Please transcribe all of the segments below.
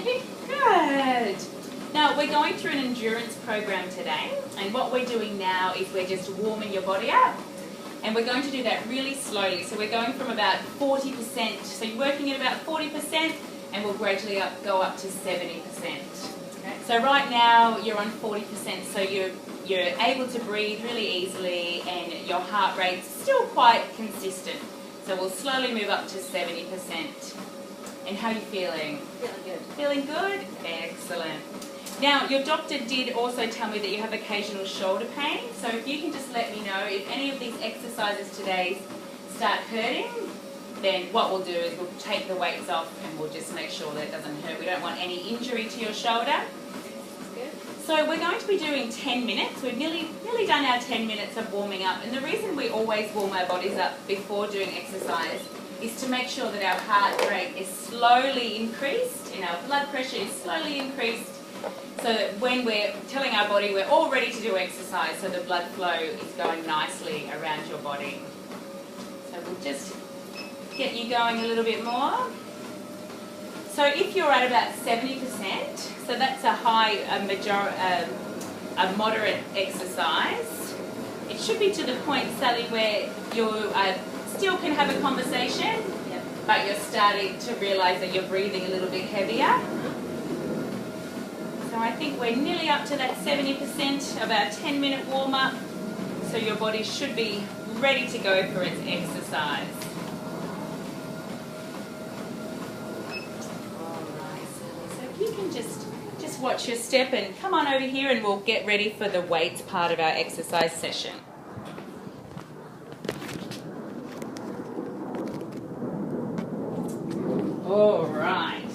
Good. Now we're going through an endurance program today, and what we're doing now is we're just warming your body up, and we're going to do that really slowly. So we're going from about 40%, so you're working at about 40%, and we'll gradually go up to 70%. Okay. So right now you're on 40%, so you're able to breathe really easily, and your heart rate's still quite consistent. So we'll slowly move up to 70%. And how are you feeling? Feeling good. Feeling good? Excellent. Now, your doctor did also tell me that you have occasional shoulder pain, so if you can just let me know if any of these exercises today start hurting, then what we'll do is we'll take the weights off and we'll just make sure that it doesn't hurt. We don't want any injury to your shoulder. Good. So we're going to be doing 10 minutes. We've nearly done our 10 minutes of warming up, and the reason we always warm our bodies up before doing exercise is to make sure that our heart rate is slowly increased and our blood pressure is slowly increased, so that when we're telling our body we're all ready to do exercise, so the blood flow is going nicely around your body. So we'll just get you going a little bit more. So if you're at about 70%, so that's a moderate exercise. It should be to the point, Sally, where you still can have a conversation, Yep. but you're starting to realise that you're breathing a little bit heavier. So I think we're nearly up to that 70% of our 10-minute warm-up, so your body should be ready to go for its exercise. Alright, so if you can just watch your step and come on over here, and we'll get ready for the weights part of our exercise session. All right.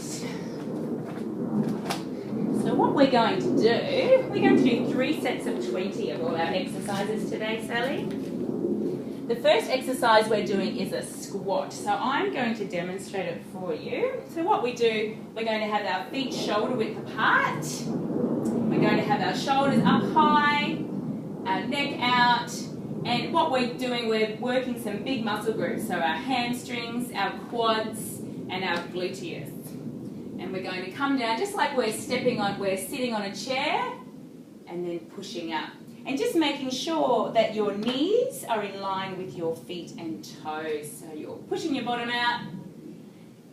So what we're going to do 3 sets of 20 of all our exercises today, Sally. The first exercise we're doing is a squat. So I'm going to demonstrate it for you. So what we do, we're going to have our feet shoulder width apart. We're going to have our shoulders up high, our neck out. And what we're doing, we're working some big muscle groups. So our hamstrings, our quads, and our gluteus. And we're going to come down just like we're sitting on a chair, and then pushing up. And just making sure that your knees are in line with your feet and toes. So you're pushing your bottom out.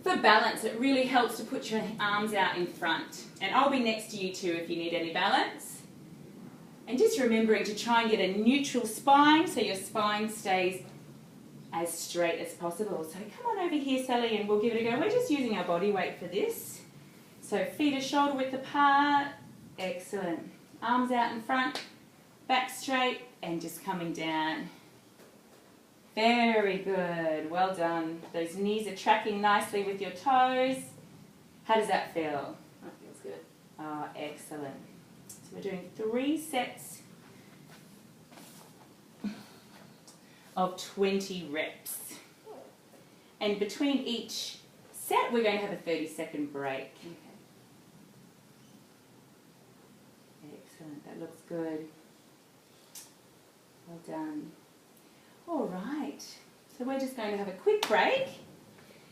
For balance, it really helps to put your arms out in front. And I'll be next to you too if you need any balance. And just remembering to try and get a neutral spine, so your spine stays as straight as possible. So come on over here, Sally, and we'll give it a go. We're just using our body weight for this. So feet are shoulder width apart. Excellent. Arms out in front, back straight, and just coming down. Very good. Well done. Those knees are tracking nicely with your toes. How does that feel? That feels good. Oh, excellent. So we're doing 3 sets of 20 reps. And between each set, we're going to have a 30-second break. Okay. Excellent, that looks good. Well done. All right, so we're just going to have a quick break.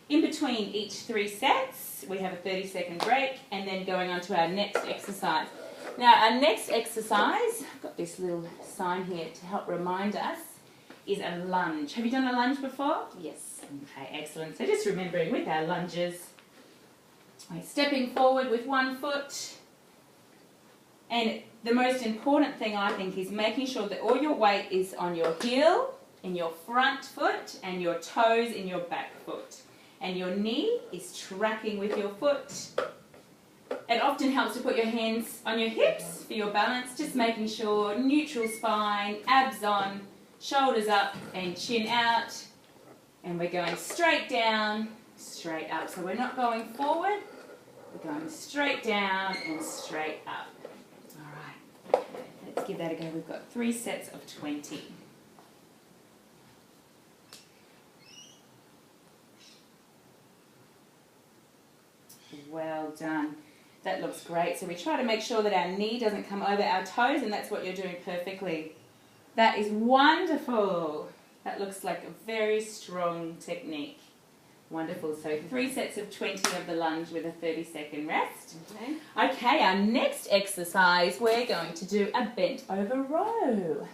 In between each 3 sets, we have a 30-second break, and then going on to our next exercise. Now, our next exercise, I've got this little sign here to help remind us, is a lunge. Have you done a lunge before? Yes. Okay, excellent. So just remembering with our lunges, stepping forward with one foot, and the most important thing I think is making sure that all your weight is on your heel, in your front foot, and your toes in your back foot. And your knee is tracking with your foot. It often helps to put your hands on your hips for your balance, just making sure neutral spine, abs on, shoulders up and chin out. And we're going straight down, straight up. So we're not going forward, we're going straight down and straight up. All right, let's give that a go. We've got 3 sets of 20. Well done. That looks great. So we try to make sure that our knee doesn't come over our toes, and that's what you're doing perfectly. That is wonderful. That looks like a very strong technique. Wonderful. So 3 sets of 20 of the lunge with a 30-second rest. Okay. Okay, our next exercise, we're going to do a bent over row.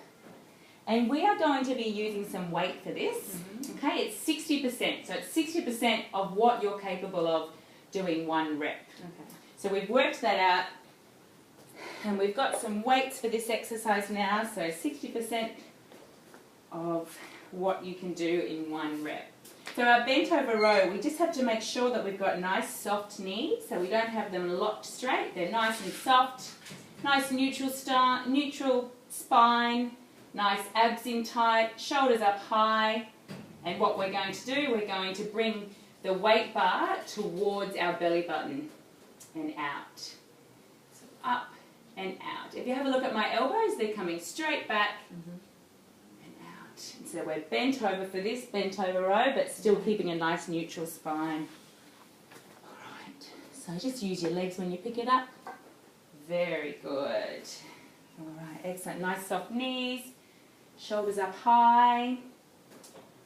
And we are going to be using some weight for this. Okay, it's 60%. So it's 60% of what you're capable of doing one rep. Okay. So we've worked that out. And we've got some weights for this exercise now. So 60% of what you can do in one rep. So our bent over row, we just have to make sure that we've got nice soft knees, so we don't have them locked straight. They're nice and soft, nice neutral spine, nice abs in tight, shoulders up high. And what we're going to do, we're going to bring the weight bar towards our belly button and out. So up and out. If you have a look at my elbows, they're coming straight back. So we're bent over for this, bent over row, but still keeping a nice neutral spine. Alright, so just use your legs when you pick it up. Very good. Alright, excellent. Nice soft knees, shoulders up high.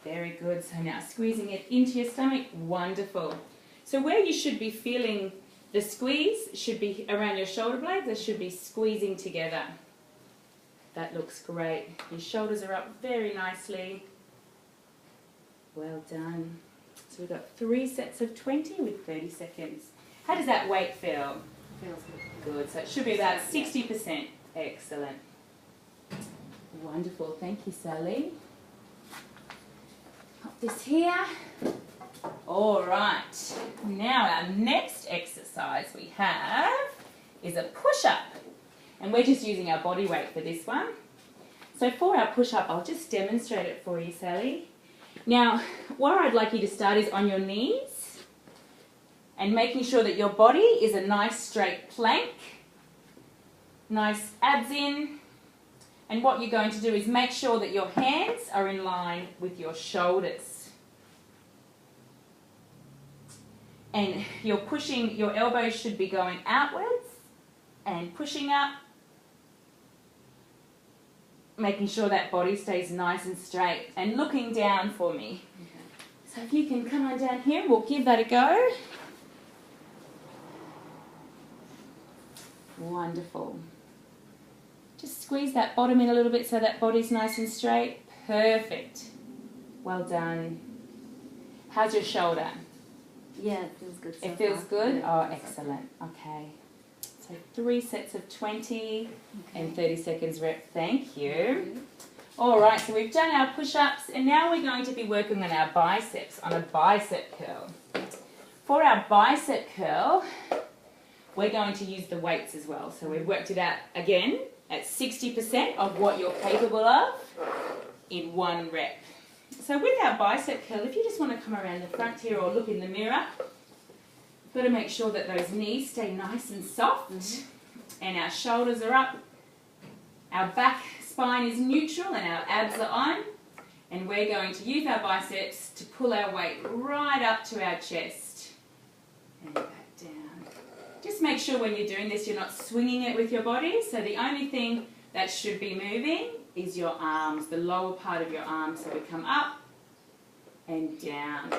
Very good. So now squeezing it into your stomach. Wonderful. So where you should be feeling the squeeze should be around your shoulder blades. They should be squeezing together. That looks great. Your shoulders are up very nicely. Well done. So we've got 3 sets of 20 with 30 seconds. How does that weight feel? Feels good. Good. So it should be about 60%. Excellent. Wonderful. Thank you, Sally. Pop this here. All right. Now our next exercise we have is a push-up. And we're just using our body weight for this one. So for our push-up, I'll just demonstrate it for you, Sally. Now, where I'd like you to start is on your knees and making sure that your body is a nice straight plank, nice abs in. And what you're going to do is make sure that your hands are in line with your shoulders. And you're pushing, your elbows should be going outwards and pushing up. Making sure that body stays nice and straight and looking down for me. Okay. So if you can come on down here, we'll give that a go. Wonderful. Just squeeze that bottom in a little bit so that body's nice and straight. Perfect. Well done. How's your shoulder? Yeah, it feels good. It feels good? Oh, excellent. Okay. So 3 sets of 20 and 30 seconds rep. Thank you. All right, so we've done our push-ups and now we're going to be working on our biceps, on a bicep curl. For our bicep curl, we're going to use the weights as well. So we've worked it out again at 60% of what you're capable of in one rep. So with our bicep curl, if you just want to come around the front here or look in the mirror, got to make sure that those knees stay nice and soft and our shoulders are up, our back spine is neutral and our abs are on, and we're going to use our biceps to pull our weight right up to our chest and back down. Just make sure when you're doing this you're not swinging it with your body, so the only thing that should be moving is your arms, the lower part of your arms, so we come up and down.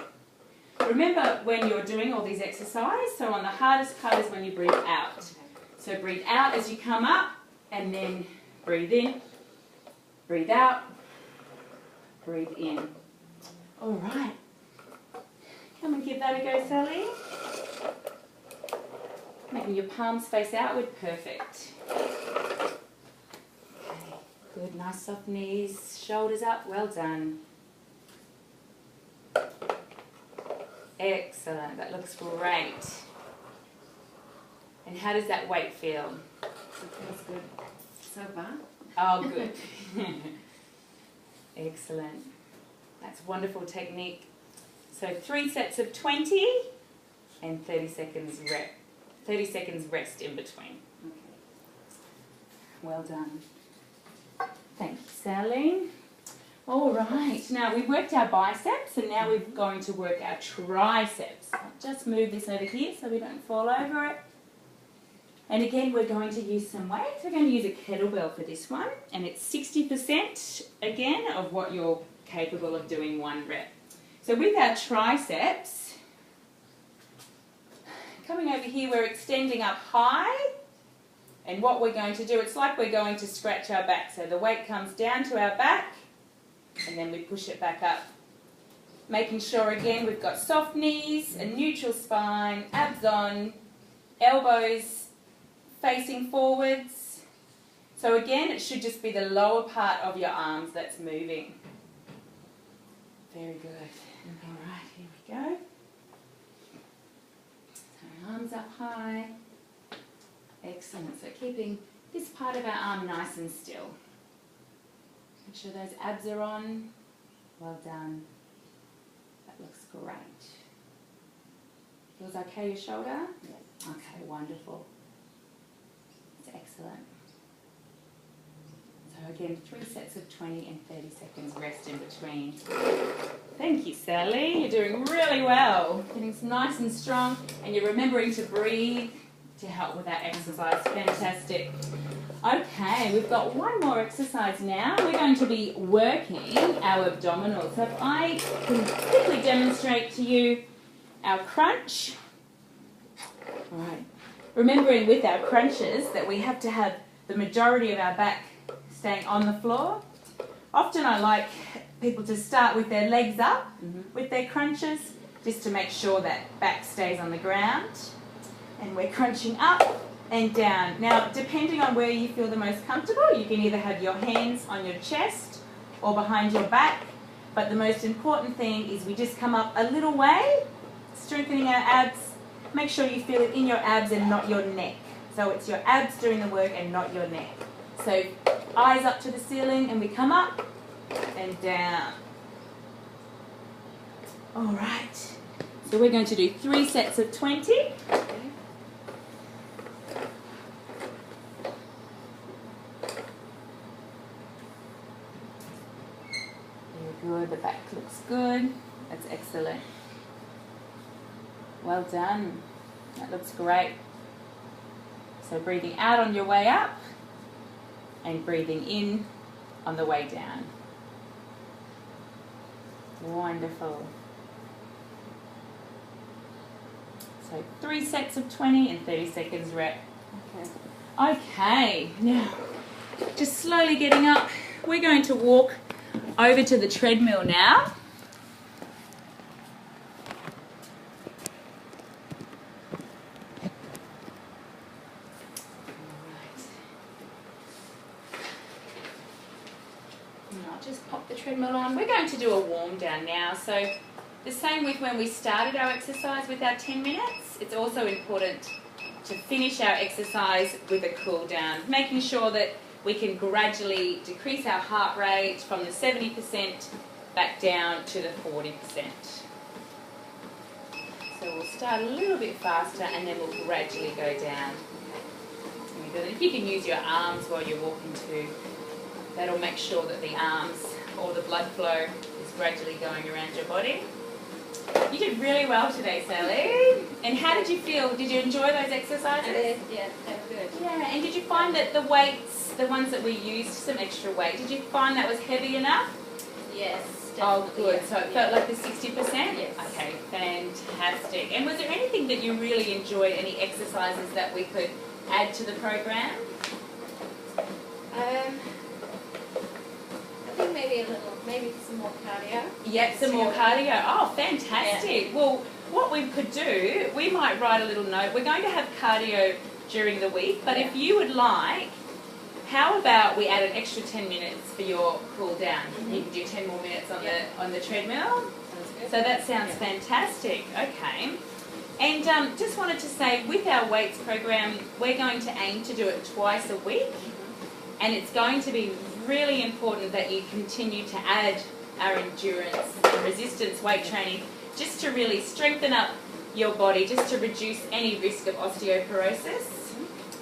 Remember when you're doing all these exercises, so on the hardest part is when you breathe out. So breathe out as you come up and then breathe in, breathe out, breathe in. All right. Come and give that a go, Sally. Making your palms face outward, perfect. Okay, good, nice soft knees, shoulders up, well done. Excellent, that looks great. And how does that weight feel? It feels good so far. Oh, good. Excellent. That's wonderful technique. So 3 sets of 20 and 30 seconds rep. 30 seconds rest in between. Okay. Well done. Thank you, Sally. All right, now we've worked our biceps and now we're going to work our triceps. I'll just move this over here so we don't fall over it. And again, we're going to use some weights. We're going to use a kettlebell for this one, and it's 60% again of what you're capable of doing one rep. So with our triceps, coming over here, we're extending up high. And what we're going to do, it's like we're going to scratch our back. So the weight comes down to our back, and then we push it back up. Making sure, again, we've got soft knees, a neutral spine, abs on, elbows facing forwards. So again, it should just be the lower part of your arms that's moving. Very good. All right, here we go. So arms up high. Excellent. So keeping this part of our arm nice and still. Make sure those abs are on. Well done. That looks great. Feels okay, your shoulder? Yes. Okay, wonderful. That's excellent. So again, 3 sets of 20 and 30 seconds rest in between. Thank you, Sally. You're doing really well. Getting nice and strong, and you're remembering to breathe to help with that exercise. Fantastic. Okay, we've got one more exercise now. We're going to be working our abdominals. So if I can quickly demonstrate to you our crunch. All right. Remembering with our crunches that we have to have the majority of our back staying on the floor. Often I like people to start with their legs up with their crunches, just to make sure that back stays on the ground. And we're crunching up and down. Now, depending on where you feel the most comfortable, you can either have your hands on your chest or behind your back. But the most important thing is we just come up a little way, strengthening our abs. Make sure you feel it in your abs and not your neck. So it's your abs doing the work and not your neck. So eyes up to the ceiling, and we come up and down. All right. So we're going to do 3 sets of 20. Good, the back looks good. That's excellent. Well done. That looks great. So breathing out on your way up and breathing in on the way down. Wonderful. So 3 sets of 20 and 30 seconds rep. Okay, now just slowly getting up. We're going to walk over to the treadmill now. I'll just pop the treadmill on. We're going to do a warm down now. So the same with when we started our exercise with our 10 minutes, it's also important to finish our exercise with a cool down, making sure that we can gradually decrease our heart rate from the 70% back down to the 40%. So we'll start a little bit faster and then we'll gradually go down. If you can use your arms while you're walking too, that'll make sure that the arms or the blood flow is gradually going around your body. You did really well today, Sally. And how did you feel? Did you enjoy those exercises? I did, yeah, they were good. Yeah, and did you find that the weights, the ones that we used, some extra weight, did you find that was heavy enough? Yes, definitely. Oh, good. Yeah. So it felt like the 60%? Yes. Okay, fantastic. And was there anything that you really enjoyed, any exercises that we could add to the program? I think maybe some more cardio. Yep, some more cardio. Oh, fantastic. Yeah. Well, what we could do, we might write a little note. We're going to have cardio during the week, but if you would like, how about we add an extra 10 minutes for your cool down? You can do 10 more minutes on the treadmill. Sounds good. So that sounds fantastic. Okay. And just wanted to say, with our weights program, we're going to aim to do it twice a week. And it's going to be really important that you continue to add our endurance and resistance weight training just to really strengthen up your body, just to reduce any risk of osteoporosis.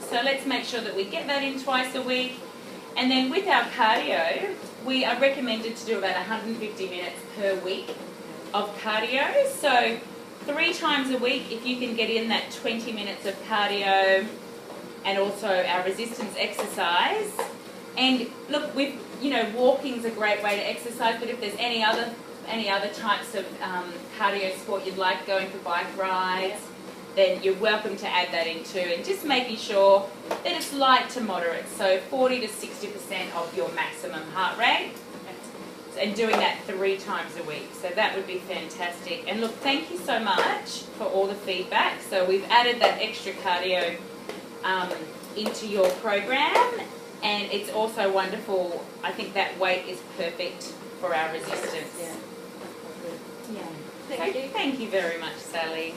So let's make sure that we get that in twice a week. And then with our cardio, we are recommended to do about 150 minutes per week of cardio. So 3 times a week, if you can get in that 20 minutes of cardio and also our resistance exercise. And look, walking's a great way to exercise, but if there's any other any other types of cardio sport you'd like, going for bike rides, then you're welcome to add that in too. And just making sure that it's light to moderate, so 40 to 60% of your maximum heart rate, and doing that 3 times a week. So that would be fantastic. And look, thank you so much for all the feedback. So we've added that extra cardio into your program, and it's also wonderful. I think that weight is perfect for our resistance. Yeah. Yeah. Thank you. Thank you very much, Sally.